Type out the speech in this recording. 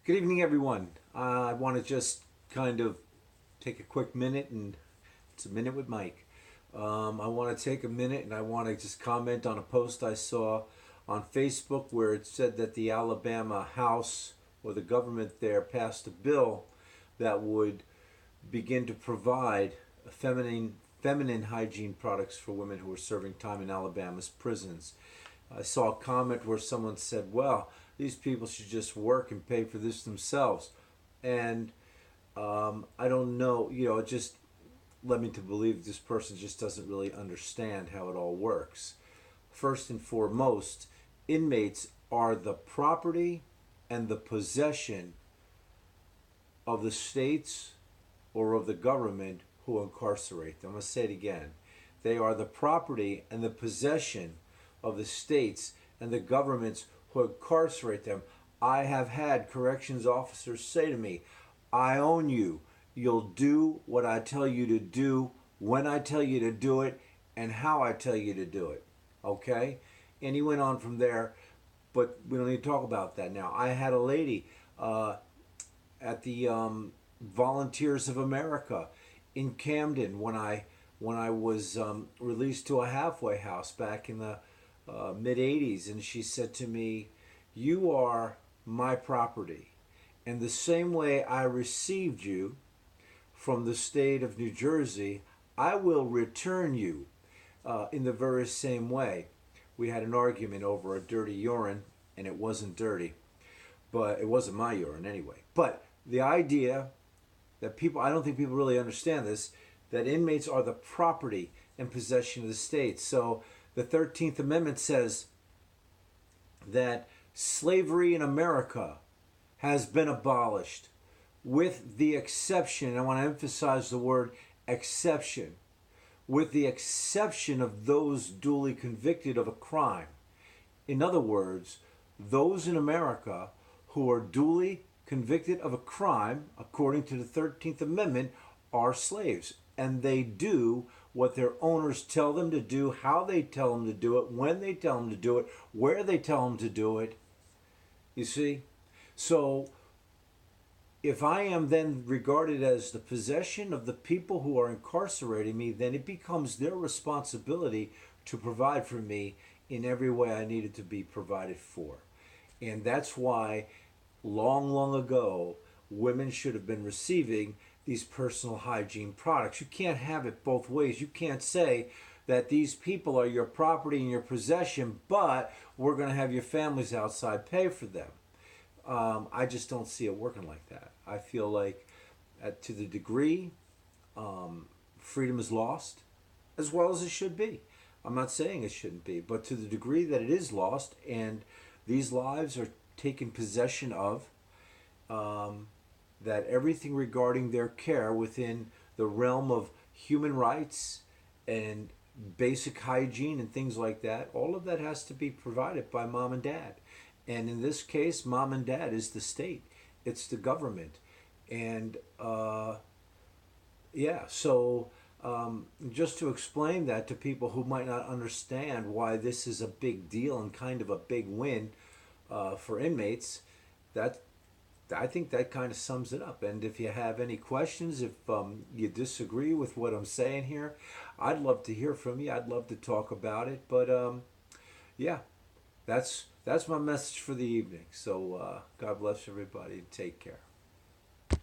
Good evening, everyone. I want to just kind of take a quick minute, and it's a minute with Mike. I want to take a minute and I want to just comment on a post I saw on Facebook where it said that the Alabama House or the government there passed a bill that would begin to provide feminine hygiene products for women who are serving time in Alabama's prisons. I saw a comment where someone said, "Well, these people should just work and pay for this themselves," and I don't know. It just led me to believe this person just doesn't really understand how it all works. First and foremost, inmates are the property and the possession of the states or of the government who incarcerate them. I'm going to say it again. They are the property and the possession of the states and the governments who incarcerate them. I have had corrections officers say to me, "I own you. You'll do what I tell you to do, when I tell you to do it, and how I tell you to do it." Okay? And he went on from there, but we don't need to talk about that now. I had a lady at the Volunteers of America in Camden when I was released to a halfway house back in the mid 80s, and she said to me, "You are my property, and the same way I received you from the state of New Jersey, I will return you in the very same way." We had an argument over a dirty urine, and it wasn't dirty, but it wasn't my urine anyway. But the idea that I don't think people really understand this, that inmates are the property and possession of the state. So the 13th Amendment says that slavery in America has been abolished, with the exception, and I want to emphasize the word exception, with the exception of those duly convicted of a crime. In other words, those in America who are duly convicted of a crime, according to the 13th Amendment, are slaves. And they do what their owners tell them to do, how they tell them to do it, when they tell them to do it, where they tell them to do it. You see? So if I am then regarded as the possession of the people who are incarcerating me, then it becomes their responsibility to provide for me in every way I needed to be provided for. And that's why long, long ago, women should have been receiving these personal hygiene products. You can't have it both ways. You can't say that these people are your property and your possession, but we're going to have your families outside pay for them. I just don't see it working like that. I feel like to the degree freedom is lost, as well as it should be. I'm not saying it shouldn't be, but to the degree that it is lost and these lives are taken possession of, that everything regarding their care within the realm of human rights and basic hygiene and things like that, all of that has to be provided by mom and dad. And in this case, mom and dad is the state. It's the government. And so just to explain that to people who might not understand why this is a big deal and kind of a big win for inmates, that I think that kind of sums it up. And if you have any questions, if you disagree with what I'm saying here, I'd love to hear from you. I'd love to talk about it. But yeah, that's my message for the evening. So God bless everybody and take care.